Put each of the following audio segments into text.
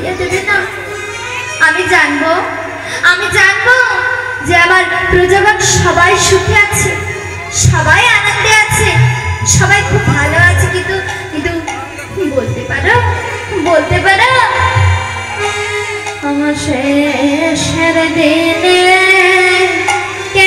ফিরে দেবে না। আমি জানবো যে আমার প্রজাগণ সবাই সুখে আছে, সবাই আনন্দে আছে, সবাই খুব ভালো আছে। কিন্তু কিন্তু বলতে পারো আমার শেষের দিনে কে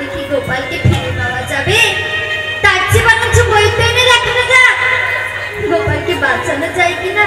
দেখে গোপালকে ফিরে পাওয়া যাবে, তার চেয়ে বরঞ্চ বই তো এনে দেখানো যাক গোপালকে বাঁচানো যায় কিনা।